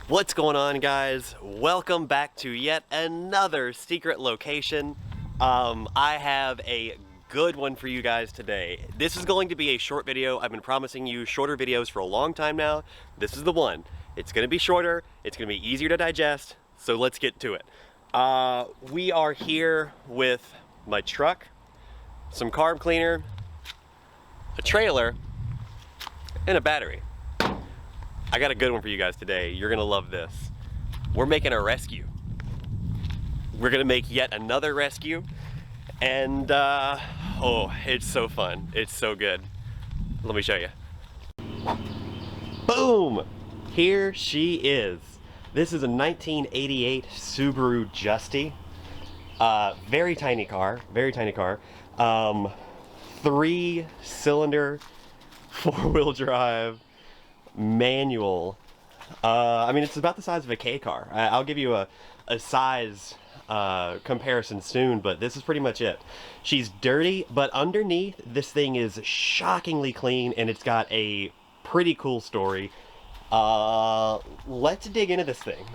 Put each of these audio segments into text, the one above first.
What's going on, guys? Welcome back to yet another secret location. I have a good one for you guys today. This is going to be a short video. I've been promising you shorter videos for a long time now. This is the one. It's gonna be shorter, it's gonna be easier to digest, so let's get to it. We are here with my truck, some carb cleaner, a trailer, and a battery. I got a good one for you guys today. You're gonna love this. We're making a rescue. We're gonna make yet another rescue. And oh, it's so fun. It's so good. Let me show you. Boom! Here she is. This is a 1988 Subaru Justy. Very tiny car, very tiny car. 3-cylinder, 4-wheel drive, manual. I mean, it's about the size of a K car. I'll give you a size comparison soon, but this is pretty much it. She's dirty, but underneath this thing is shockingly clean, and it's got a pretty cool story. Let's dig into this thing.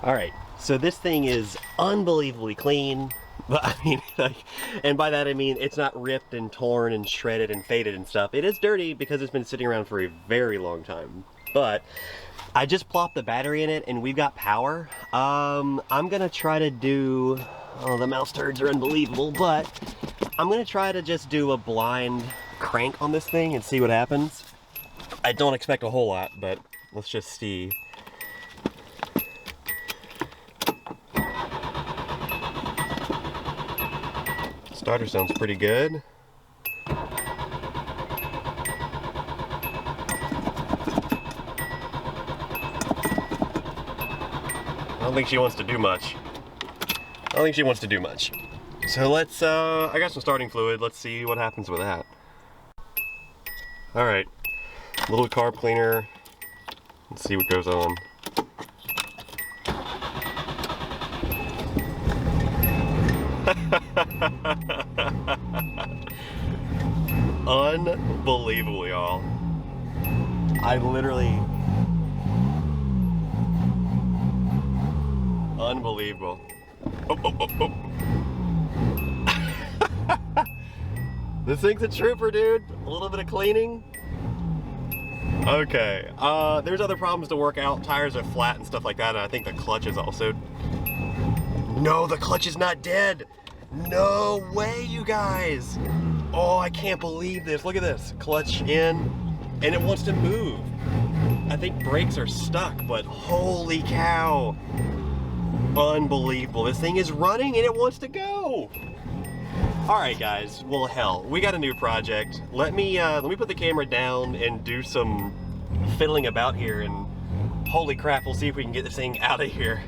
Alright, so this thing is unbelievably clean. But I mean, like, and by that I mean it's not ripped and torn and shredded and faded and stuff. It is dirty because it's been sitting around for a very long time. But I just plopped the battery in it and we've got power. I'm gonna try to do, oh, the mouse turds are unbelievable, but I'm gonna try to just do a blind crank on this thing and see what happens. I don't expect a whole lot, but let's just see. Starter sounds pretty good. I don't think she wants to do much. So let's, I got some starting fluid. Let's see what happens with that. All right, little carb cleaner. Let's see what goes on. Unbelievable, y'all. I literally... Unbelievable. Oh. This thing's a trooper, dude. A little bit of cleaning. Okay, there's other problems to work out. Tires are flat and stuff like that, and I think the clutch is also... No, the clutch is not dead. No way, you guys. Oh, I can't believe this. Look at this. Clutch in, and it wants to move. I think brakes are stuck, but holy cow. Unbelievable. This thing is running and it wants to go. All right, guys. Well, hell, we got a new project. Let me put the camera down and do some fiddling about here, and holy crap, we'll see if we can get this thing out of here.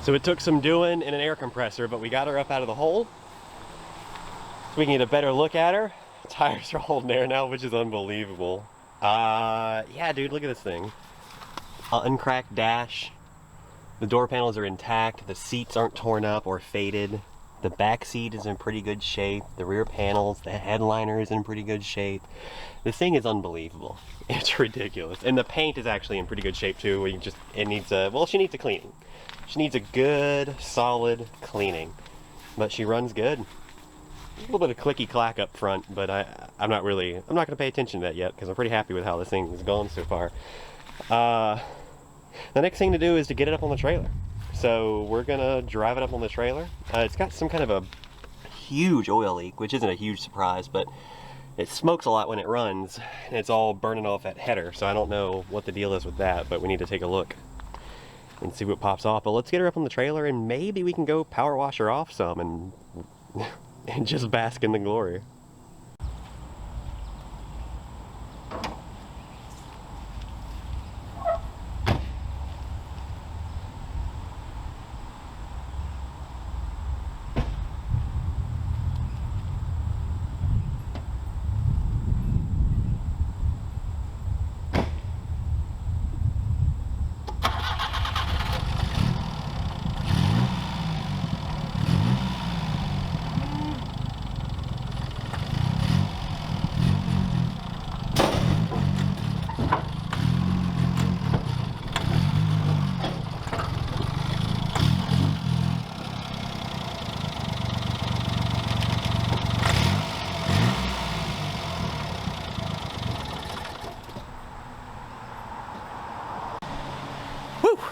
So it took some doing in an air compressor, but we got her up out of the hole so we can get a better look at her. Tires are holding air now, which is unbelievable. Yeah, dude, look at this thing. uncracked dash. The door panels are intact. The seats aren't torn up or faded. The back seat is in pretty good shape. The rear panels, the headliner is in pretty good shape. This thing is unbelievable. It's ridiculous. And the paint is actually in pretty good shape too. It needs a, well, she needs a cleaning. She needs a good, solid cleaning. But she runs good. A little bit of clicky clack up front, but I'm not going to pay attention to that yet because I'm pretty happy with how this thing has gone so far. The next thing to do is to get it up on the trailer. So we're gonna drive it up on the trailer. It's got some kind of a huge oil leak, which isn't a huge surprise, but it smokes a lot when it runs, and it's all burning off that header. So I don't know what the deal is with that, but we need to take a look and see what pops off. But let's get her up on the trailer, and maybe we can go power wash her off some and and just bask in the glory.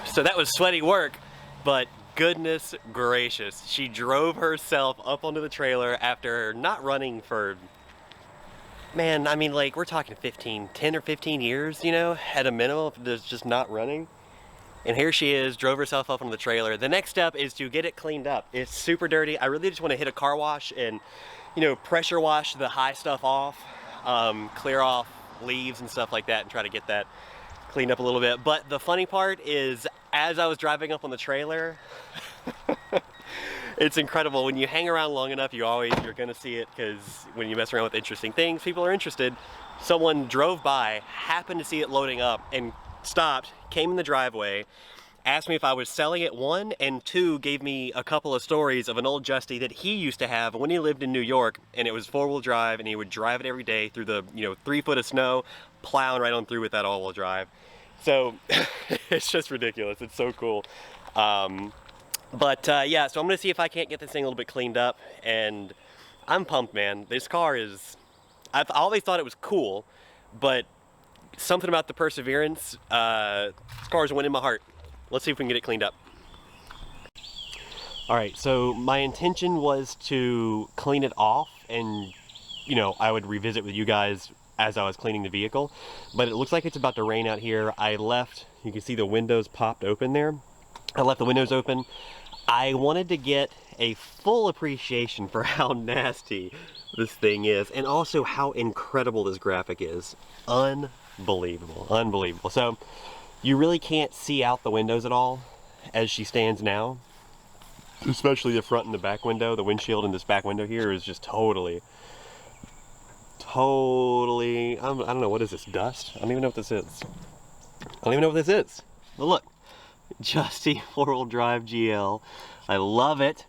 So that was sweaty work, but goodness gracious, she drove herself up onto the trailer after not running for, man, I mean, like, we're talking 10 or 15 years, you know, at a minimum, there's just not running. And here she is, drove herself up onto the trailer. The next step is to get it cleaned up. It's super dirty. I really just want to hit a car wash and, you know, pressure wash the high stuff off, clear off leaves and stuff like that, and try to get that cleaned up a little bit. But the funny part is, as I was driving up on the trailer, it's incredible. When you hang around long enough, you're gonna see it, because when you mess around with interesting things, people are interested. Someone drove by, happened to see it loading up, and stopped, came in the driveway, asked me if I was selling it, one, and two, gave me a couple of stories of an old Justy that he used to have when he lived in New York, and it was 4-wheel drive, and he would drive it every day through the, 3 foot of snow, plowing right on through with that all-wheel drive. So it's just ridiculous. It's so cool. Yeah, so I'm gonna see if I can't get this thing a little bit cleaned up, and I'm pumped, man. This car is, I've always thought it was cool, but something about the perseverance, this car is winning my heart. Let's see if we can get it cleaned up. All right, so my intention was to clean it off, and I would revisit with you guys as I was cleaning the vehicle, but it looks like it's about to rain out here. You can see the windows popped open there. I left the windows open. I wanted to get a full appreciation for how nasty this thing is, and also how incredible this graphic is. Unbelievable, unbelievable. So you really can't see out the windows at all as she stands now, especially the front and the back window. The windshield in this back window here is just totally, I don't know, what is this, dust? I don't even know what this is. But look, Justy 4-wheel drive GL. I love it.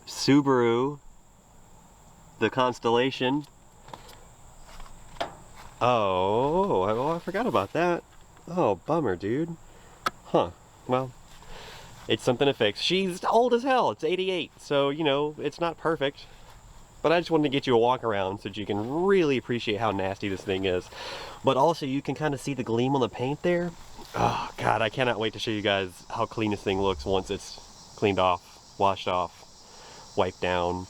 Subaru, the Constellation. Oh, I forgot about that. Oh, bummer, dude. Huh, well, it's something to fix. She's old as hell, it's 88, so, it's not perfect. But I just wanted to get you a walk around so that you can really appreciate how nasty this thing is. But also, you can kind of see the gleam on the paint there. Oh, God, I cannot wait to show you guys how clean this thing looks once it's cleaned off, washed off, wiped down.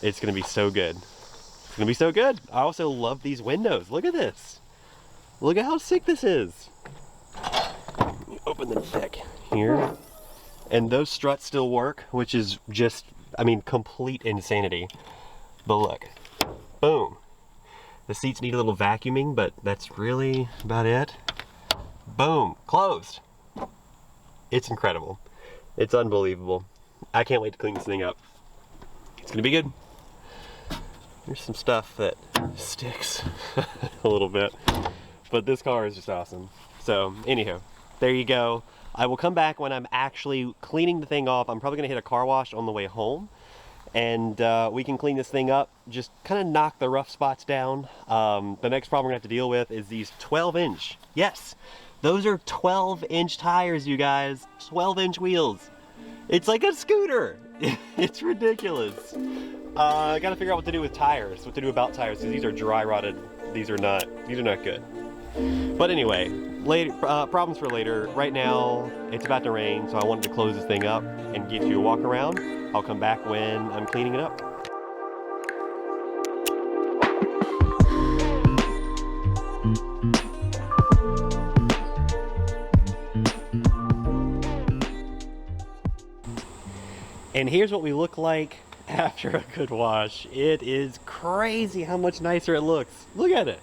It's going to be so good. It's going to be so good. I also love these windows. Look at this. Look at how sick this is. Let me open the deck here. And those struts still work, which is just, complete insanity. But look, boom. The seats need a little vacuuming, but that's really about it. Boom, closed. It's incredible. It's unbelievable. I can't wait to clean this thing up. It's gonna be good. There's some stuff that sticks a little bit, but this car is just awesome. So anyhow, there you go. I will come back when I'm actually cleaning the thing off. I'm probably gonna hit a car wash on the way home, and we can clean this thing up, just kind of knock the rough spots down. The next problem we're gonna have to deal with is these 12-inch. Yes, those are 12-inch tires, you guys. 12-inch wheels. It's like a scooter. It's ridiculous. I gotta figure out what to do with tires, what to do about tires, because these are dry rotted. These are not good. But anyway, later, problems for later. Right now, it's about to rain, so I wanted to close this thing up and give you a walk around. I'll come back when I'm cleaning it up. And here's what we look like after a good wash. It is crazy how much nicer it looks. Look at it.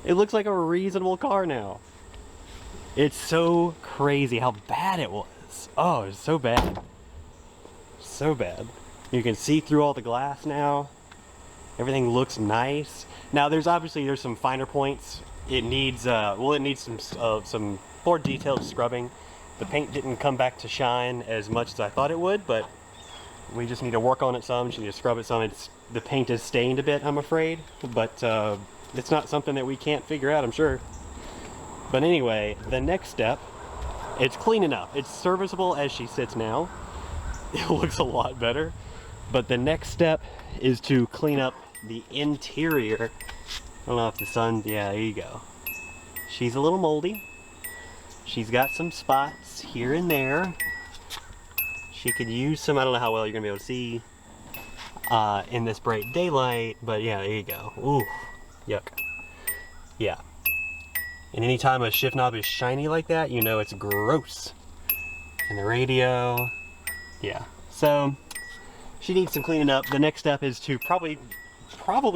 It looks like a reasonable car now. It's so crazy how bad it was. Oh, it's so bad. So bad. You can see through all the glass now. Everything looks nice. Now there's some finer points. It needs some more detailed scrubbing. The paint didn't come back to shine as much as I thought it would, but we just need to work on it some. Just need to scrub it some. The paint is stained a bit, I'm afraid, but it's not something that we can't figure out, I'm sure. But anyway, the next step, it's clean enough. It's serviceable as she sits now. It looks a lot better. But the next step is to clean up the interior. I don't know if the sun, yeah, there you go. She's a little moldy. She's got some spots here and there. She could use some, I don't know how well you're gonna be able to see in this bright daylight, but yeah, there you go. Ooh, yuck. Yeah. And anytime a shift knob is shiny like that, you know it's gross. And the radio, yeah. So, she needs some cleaning up. The next step is to probably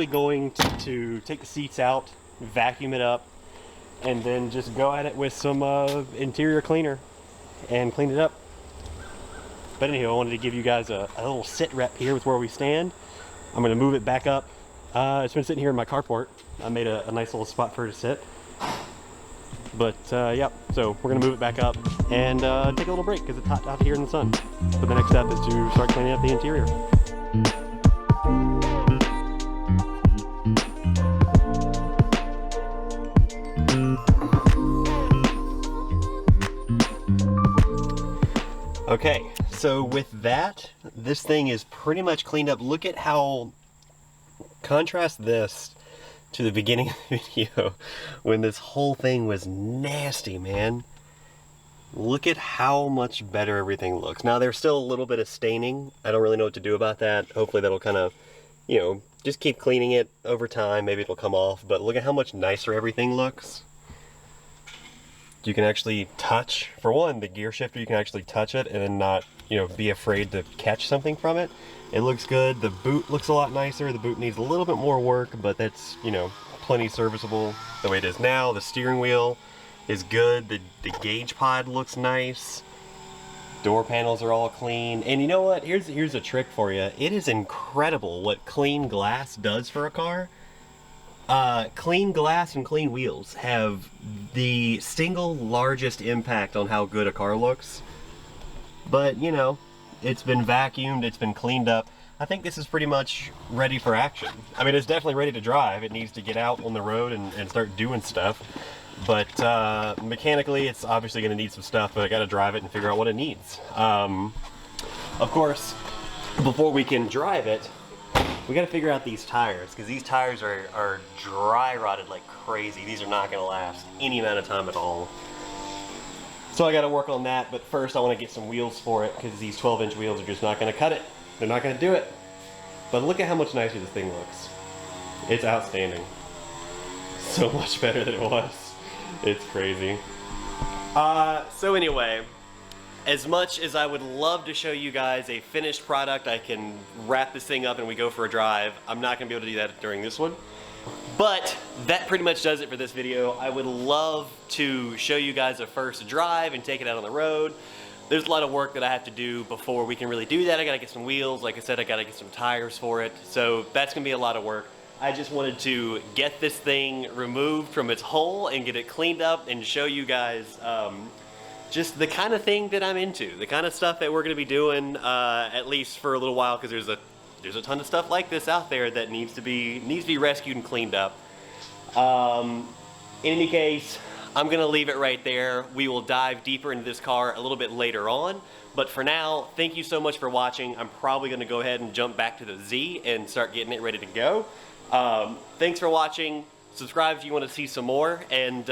going to take the seats out, vacuum it up, and then just go at it with some interior cleaner and clean it up. But anyhow, I wanted to give you guys a little sit rep here with where we stand. I'm gonna move it back up. It's been sitting here in my carport. I made a nice little spot for her to sit. But yeah, so we're gonna move it back up and take a little break because it's hot out here in the sun. But the next step is to start cleaning up the interior. Okay, so with that, this thing is pretty much cleaned up. Look at how, contrast this to the beginning of the video when this whole thing was nasty, man. Look at how much better everything looks. Now there's still a little bit of staining. I don't really know what to do about that. Hopefully that'll kind of, you know, just keep cleaning it over time. Maybe it'll come off, but look at how much nicer everything looks. You can actually touch, for one, the gear shifter, you can actually touch it and then not, you know, be afraid to catch something from it. It looks good. The boot looks a lot nicer. The boot needs a little bit more work, but that's, you know, plenty serviceable the way it is now. The steering wheel is good. The gauge pod looks nice. Door panels are all clean. And you know what? Here's a trick for you. It is incredible what clean glass does for a car. Clean glass and clean wheels have the single largest impact on how good a car looks. But, you know, it's been vacuumed, it's been cleaned up. I think this is pretty much ready for action. I mean, it's definitely ready to drive. It needs to get out on the road and start doing stuff. But mechanically, it's obviously going to need some stuff, but I got to drive it and figure out what it needs. Of course, before we can drive it, we got to figure out these tires, because these tires are dry rotted like crazy. These are not going to last any amount of time at all. So I got to work on that, but first I want to get some wheels for it, because these 12-inch wheels are just not going to cut it. They're not going to do it. But look at how much nicer this thing looks. It's outstanding. So much better than it was. It's crazy. So anyway, as much as I would love to show you guys a finished product, I can wrap this thing up and we go for a drive. I'm not going to be able to do that during this one. But that pretty much does it for this video. I would love to show you guys a first drive and take it out on the road. There's a lot of work that I have to do before we can really do that. I gotta get some wheels. Like I said, I gotta get some tires for it. So that's gonna be a lot of work. I just wanted to get this thing removed from its hole and get it cleaned up and show you guys just the kind of thing that I'm into, the kind of stuff that we're going to be doing at least for a little while, because there's a ton of stuff like this out there that needs to be rescued and cleaned up. In any case, I'm going to leave it right there. We will dive deeper into this car a little bit later on. But for now, thank you so much for watching. I'm probably going to go ahead and jump back to the Z and start getting it ready to go. Thanks for watching. Subscribe if you want to see some more, and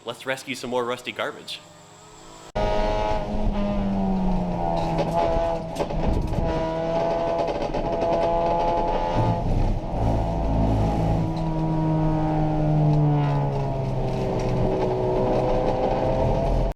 let's rescue some more rusty garbage.